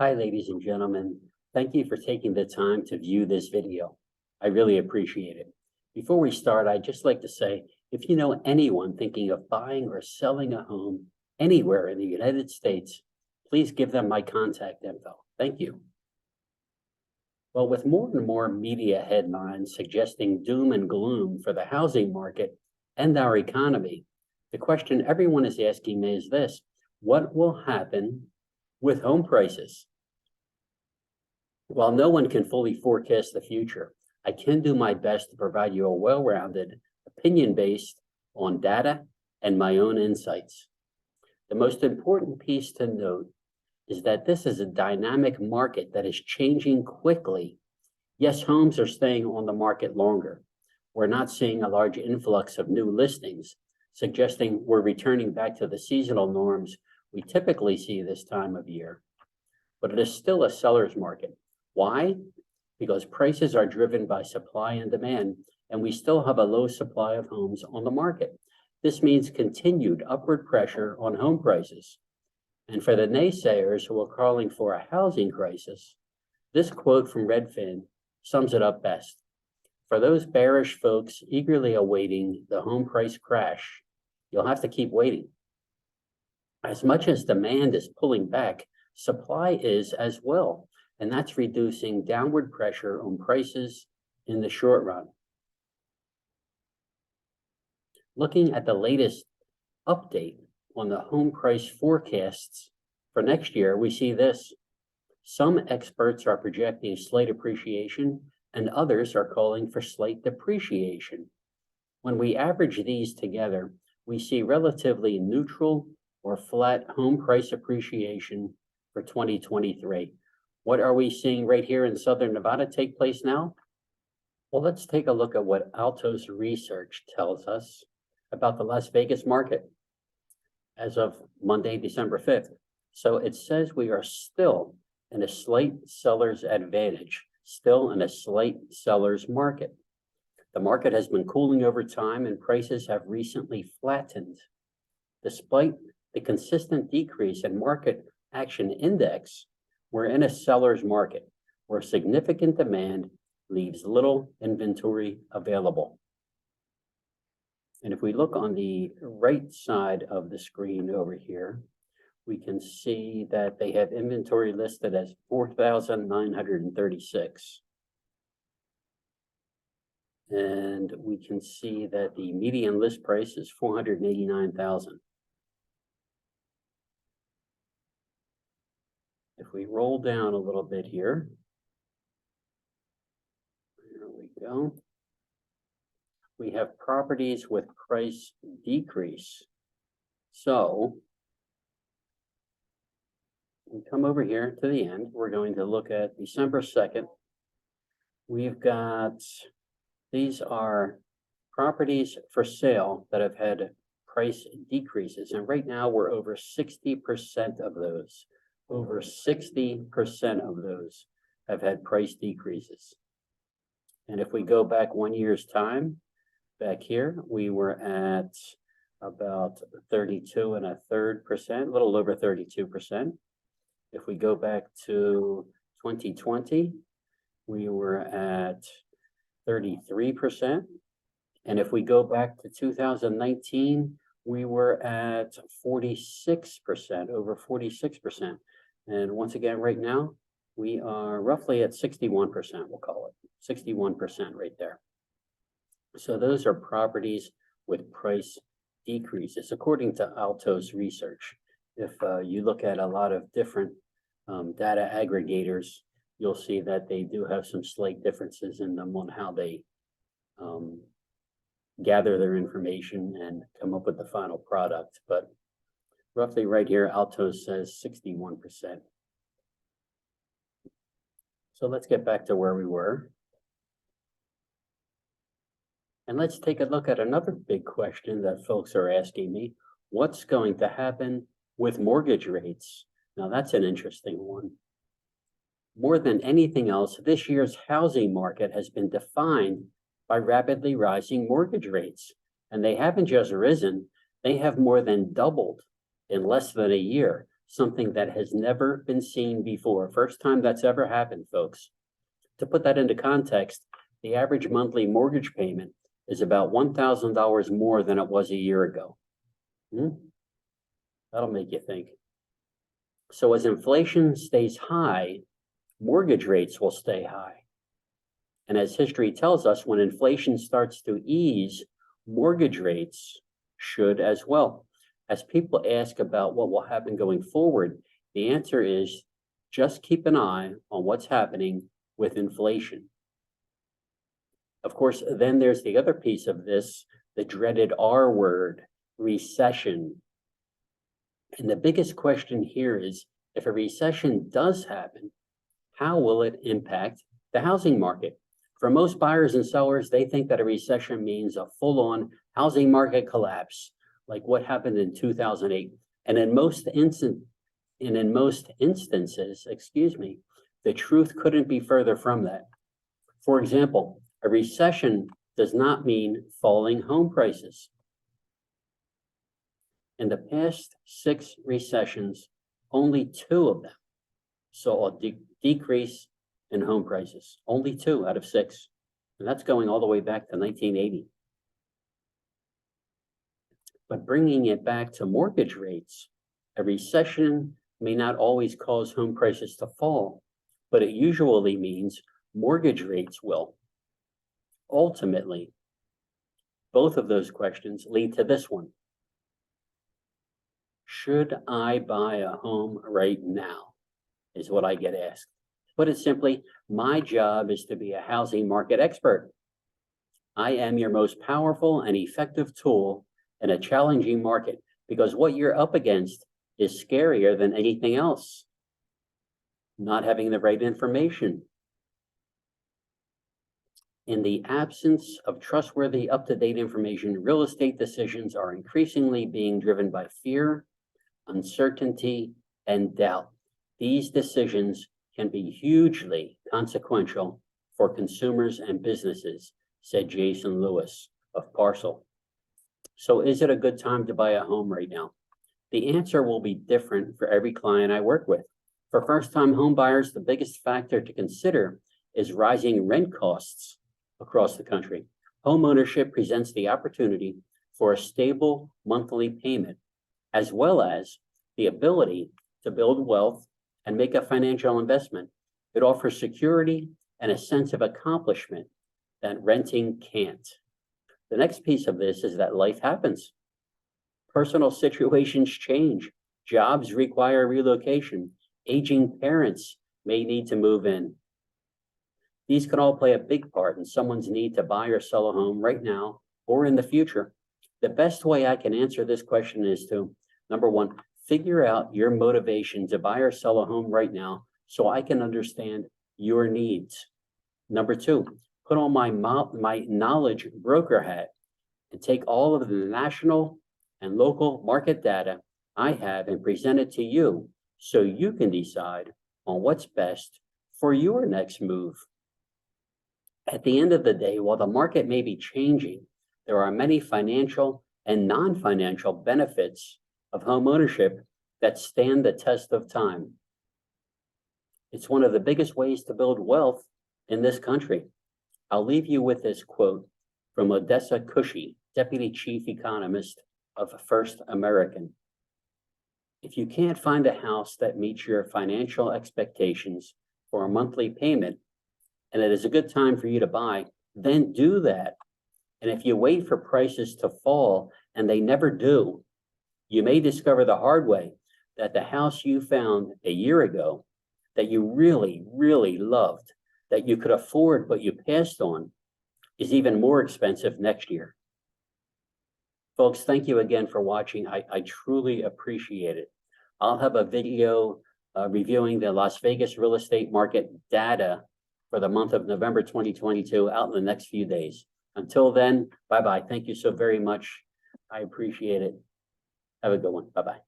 Hi, ladies and gentlemen. Thank you for taking the time to view this video. I really appreciate it. Before we start, I'd just like to say, if you know anyone thinking of buying or selling a home anywhere in the United States, please give them my contact info. Thank you. Well, with more and more media headlines suggesting doom and gloom for the housing market and our economy, the question everyone is asking me is this: what will happen with home prices? While no one can fully forecast the future, I can do my best to provide you a well-rounded opinion based on data and my own insights. The most important piece to note is that this is a dynamic market that is changing quickly. Yes, homes are staying on the market longer. We're not seeing a large influx of new listings, suggesting we're returning back to the seasonal norms we typically see this time of year. But it is still a seller's market. Why? Because prices are driven by supply and demand, and we still have a low supply of homes on the market. This means continued upward pressure on home prices. And for the naysayers who are calling for a housing crisis, this quote from Redfin sums it up best. For those bearish folks eagerly awaiting the home price crash, you'll have to keep waiting. As much as demand is pulling back, supply is as well. And that's reducing downward pressure on prices in the short run. Looking at the latest update on the home price forecasts for next year, we see this. Some experts are projecting slight appreciation and others are calling for slight depreciation. When we average these together, we see relatively neutral or flat home price appreciation for 2023. What are we seeing right here in Southern Nevada take place now? Well, let's take a look at what Altos research tells us about the Las Vegas market as of Monday, December 5th. So it says we are still in a slight seller's advantage, still in a slight seller's market. The market has been cooling over time and prices have recently flattened. Despite the consistent decrease in market action index, we're in a seller's market where significant demand leaves little inventory available. And if we look on the right side of the screen over here, we can see that they have inventory listed as 4,936. And we can see that the median list price is 489,000. If we roll down a little bit here, there we go. We have properties with price decrease. So we come over here to the end. We're going to look at December 2nd. We've got, these are properties for sale that have had price decreases. And right now we're over 60% of those. Over 60% of those have had price decreases. And if we go back 1 year's time, back here, we were at about 32.33%, a little over 32%. If we go back to 2020, we were at 33%. And if we go back to 2019, we were at 46%, over 46%. And once again, right now, we are roughly at 61%, we'll call it 61% right there. So those are properties with price decreases, according to Altos research. If you look at a lot of different data aggregators, you'll see that they do have some slight differences in them on how they gather their information and come up with the final product. But roughly right here, Altos says 61%. So let's get back to where we were. And let's take a look at another big question that folks are asking me. What's going to happen with mortgage rates? Now that's an interesting one. More than anything else, this year's housing market has been defined by rapidly rising mortgage rates. And they haven't just risen, they have more than doubled in less than a year. something that has never been seen before. First time that's ever happened, folks. To put that into context, the average monthly mortgage payment is about $1,000 more than it was a year ago. That'll make you think. So as inflation stays high, mortgage rates will stay high. And as history tells us, when inflation starts to ease, mortgage rates should as well. As people ask about what will happen going forward, the answer is just keep an eye on what's happening with inflation. Of course, then there's the other piece of this, the dreaded R word, recession. And the biggest question here is, if a recession does happen, how will it impact the housing market? For most buyers and sellers, they think that a recession means a full-on housing market collapse, like what happened in 2008. And in most instances, the truth couldn't be further from that. For example, a recession does not mean falling home prices. In the past 6 recessions, only 2 of them saw a decrease in home prices. Only 2 out of 6. And that's going all the way back to 1980. But bringing it back to mortgage rates, a recession may not always cause home prices to fall, but it usually means mortgage rates will. Ultimately, both of those questions lead to this one. Should I buy a home right now? Is what I get asked. To put it simply, my job is to be a housing market expert. I am your most powerful and effective tool in a challenging market, because what you're up against is scarier than anything else. Not having the right information. In the absence of trustworthy, up-to-date information, real estate decisions are increasingly being driven by fear, uncertainty, and doubt. These decisions can be hugely consequential for consumers and businesses, said Jason Lewis of Parcel. So is it a good time to buy a home right now? The answer will be different for every client I work with. For first-time home buyers, the biggest factor to consider is rising rent costs across the country. Home ownership presents the opportunity for a stable monthly payment, as well as the ability to build wealth and make a financial investment. It offers security and a sense of accomplishment that renting can't. The next piece of this is that life happens. Personal situations change. Jobs require relocation. Aging parents may need to move in. These can all play a big part in someone's need to buy or sell a home right now or in the future. The best way I can answer this question is to, number one, figure out your motivation to buy or sell a home right now so I can understand your needs. Number two, put on my knowledge broker hat and take all of the national and local market data I have and present it to you so you can decide on what's best for your next move. At the end of the day, while the market may be changing, there are many financial and non-financial benefits of home ownership that stand the test of time. It's one of the biggest ways to build wealth in this country. I'll leave you with this quote from Odessa Cushy, Deputy Chief Economist of First American. If you can't find a house that meets your financial expectations for a monthly payment, and it is a good time for you to buy, then do that. And if you wait for prices to fall and they never do, you may discover the hard way that the house you found a year ago that you really, really loved, that you could afford but you passed on, is even more expensive next year. Folks, thank you again for watching. I truly appreciate it. I'll have a video reviewing the Las Vegas real estate market data for the month of November 2022 out in the next few days. Until then, bye-bye. Thank you so very much. I appreciate it. Have a good one. Bye-bye.